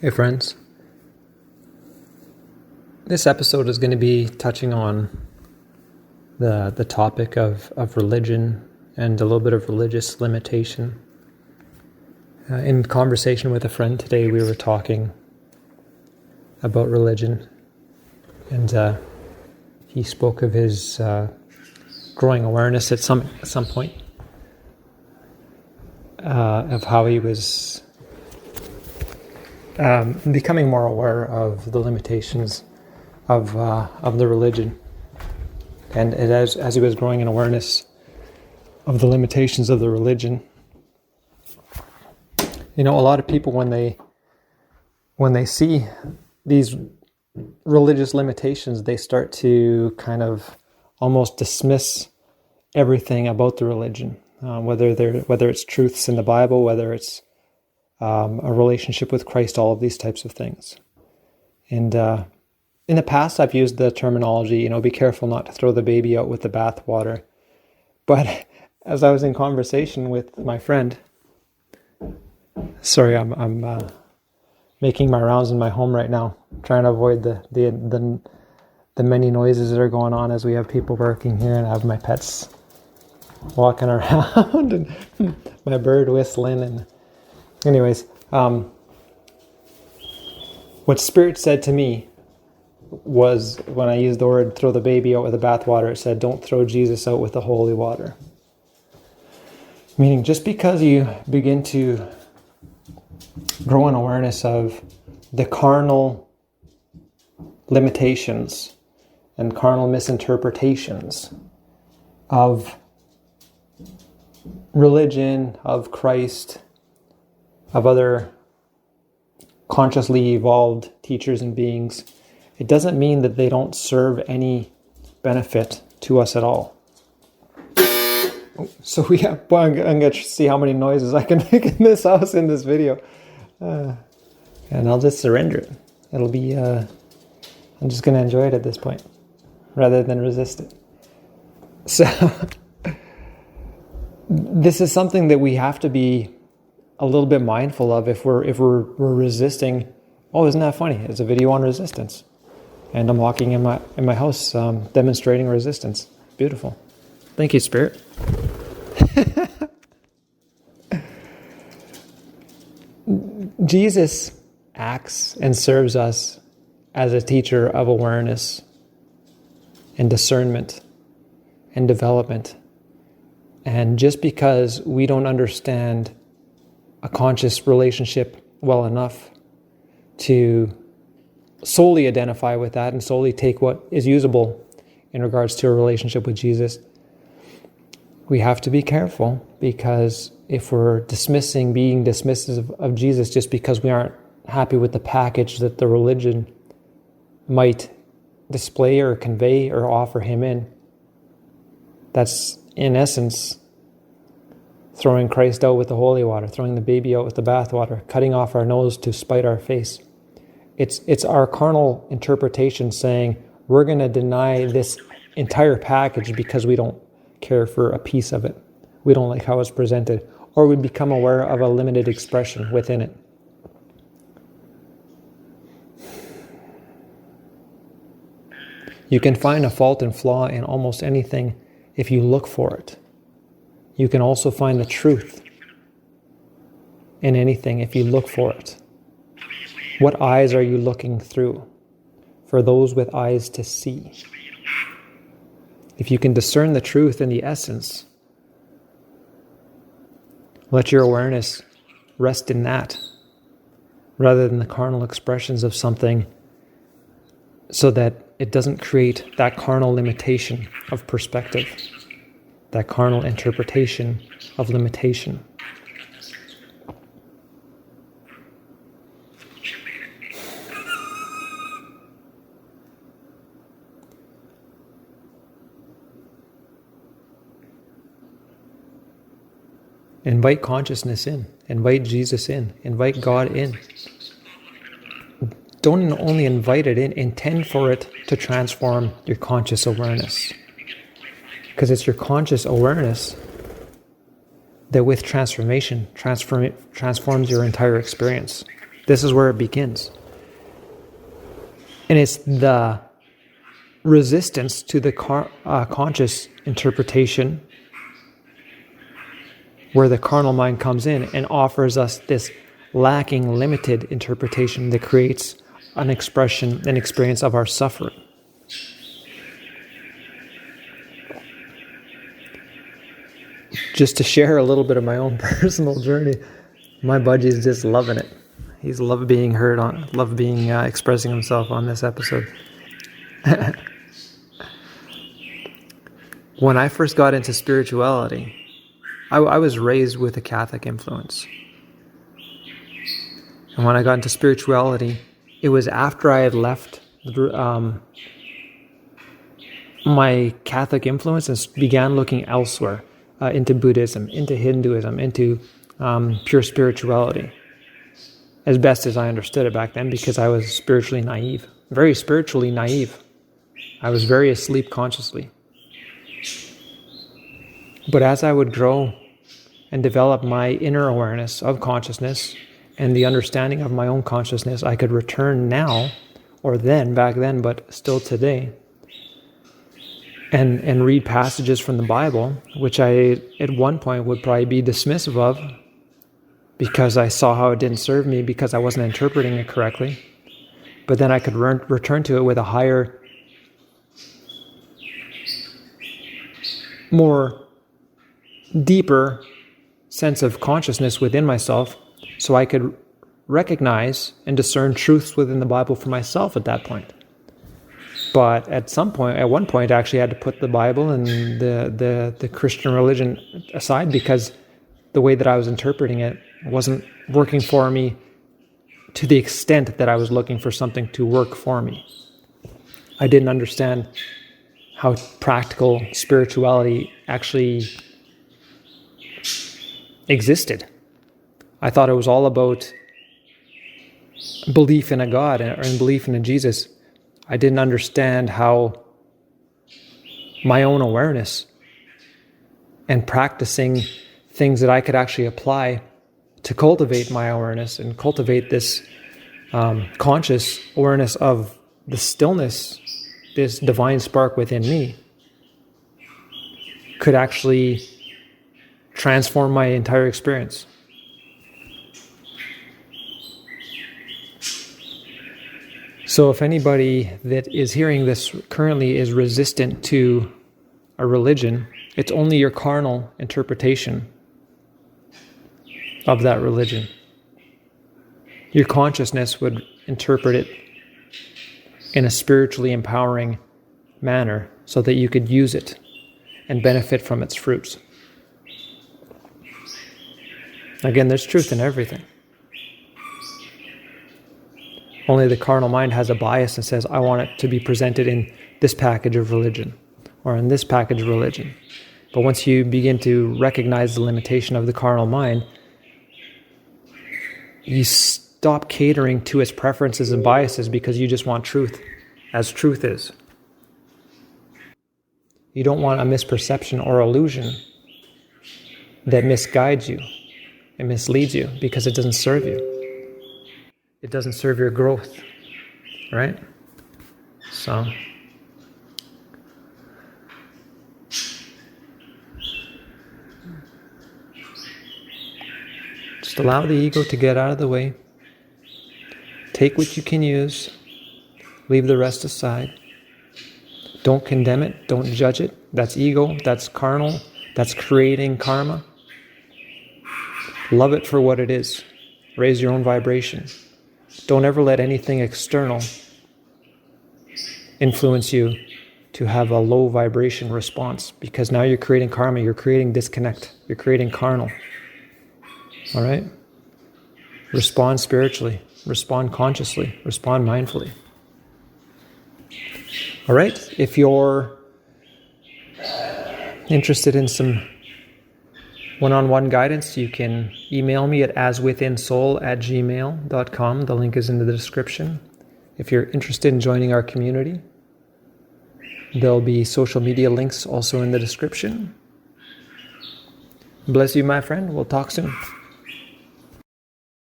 Hey friends, this episode is going to be touching on the topic of religion and a little bit of religious limitation. In conversation with a friend today, we were talking about religion, and he spoke of his growing awareness at some point of how he was becoming more aware of the limitations of the religion, and as he was growing in awareness of the limitations of the religion, a lot of people when they see these religious limitations, they start to kind of almost dismiss everything about the religion, whether it's truths in the Bible, whether it's a relationship with Christ, all of these types of things. And in the past, I've used the terminology, be careful not to throw the baby out with the bathwater. But as I was in conversation with my friend, sorry, I'm making my rounds in my home right now, trying to avoid the many noises that are going on as we have people working here, and I have my pets walking around and my bird whistling. And anyways, what Spirit said to me was, when I used the word throw the baby out with the bathwater, it said, don't throw Jesus out with the holy water. Meaning, just because you begin to grow an awareness of the carnal limitations and carnal misinterpretations of religion, of Christ, of other consciously evolved teachers and beings, it doesn't mean that they don't serve any benefit to us at all. So I'm going to see how many noises I can make in this house in this video. And I'll just surrender it. It'll be, I'm just going to enjoy it at this point, rather than resist it. So, this is something that we have to be a little bit mindful of if we're resisting. Oh, isn't that funny? It's a video on resistance, and I'm walking in my house demonstrating resistance. Beautiful. Thank you, Spirit. Jesus acts and serves us as a teacher of awareness and discernment and development. And just because we don't understand a conscious relationship well enough to solely identify with that and solely take what is usable in regards to a relationship with Jesus, we have to be careful, because if we're being dismissive of Jesus just because we aren't happy with the package that the religion might display or convey or offer him in, that's in essence throwing Christ out with the holy water, throwing the baby out with the bathwater, cutting off our nose to spite our face. It's our carnal interpretation saying we're going to deny this entire package because we don't care for a piece of it. We don't like how it's presented, or we become aware of a limited expression within it. You can find a fault and flaw in almost anything if you look for it. You can also find the truth in anything if you look for it. What eyes are you looking through? For those with eyes to see. If you can discern the truth in the essence, let your awareness rest in that, rather than the carnal expressions of something, so that it doesn't create that carnal limitation of perspective, that carnal interpretation of limitation. Invite consciousness in. Invite Jesus in. Invite God in. Don't only invite it in, intend for it to transform your conscious awareness. Because it's your conscious awareness that with transformation transforms your entire experience. This is where it begins. And it's the resistance to the conscious interpretation where the carnal mind comes in and offers us this lacking, limited interpretation that creates an expression, an experience of our suffering. Just to share a little bit of my own personal journey, my budgie is just loving it. He's loved being heard on, loved being expressing himself on this episode. When I first got into spirituality, I was raised with a Catholic influence. And when I got into spirituality, it was after I had left my Catholic influence and began looking elsewhere, into Buddhism, into Hinduism, into pure spirituality, as best as I understood it back then, because I was spiritually naive, very spiritually naive. I was very asleep consciously. But as I would grow and develop my inner awareness of consciousness and the understanding of my own consciousness, I could return now, or then, back then, but still today, and read passages from the Bible, which I, at one point, would probably be dismissive of because I saw how it didn't serve me, because I wasn't interpreting it correctly. But then I could return to it with a higher, more deeper sense of consciousness within myself, so I could recognize and discern truths within the Bible for myself at that point. But at one point, I actually had to put the Bible and the Christian religion aside, because the way that I was interpreting it wasn't working for me to the extent that I was looking for something to work for me. I didn't understand how practical spirituality actually existed. I thought it was all about belief in a God or in belief in a Jesus. I didn't understand how my own awareness and practicing things that I could actually apply to cultivate my awareness and cultivate this conscious awareness of the stillness, this divine spark within me, could actually transform my entire experience. So if anybody that is hearing this currently is resistant to a religion, it's only your carnal interpretation of that religion. Your consciousness would interpret it in a spiritually empowering manner so that you could use it and benefit from its fruits. Again, there's truth in everything. Only the carnal mind has a bias and says, I want it to be presented in this package of religion or in this package of religion. But once you begin to recognize the limitation of the carnal mind, you stop catering to its preferences and biases because you just want truth as truth is. You don't want a misperception or illusion that misguides you and misleads you because it doesn't serve you. It doesn't serve your growth, right? So, just allow the ego to get out of the way. Take what you can use. Leave the rest aside. Don't condemn it. Don't judge it. That's ego. That's carnal. That's creating karma. Love it for what it is. Raise your own vibration. Don't ever let anything external influence you to have a low vibration response, because now you're creating karma, you're creating disconnect, you're creating carnal. All right? Respond spiritually, respond consciously, respond mindfully. All right? If you're interested in some one-on-one guidance, you can email me at aswithinsoul@gmail.com. The link is in the description. If you're interested in joining our community, there'll be social media links also in the description. Bless you, my friend. We'll talk soon.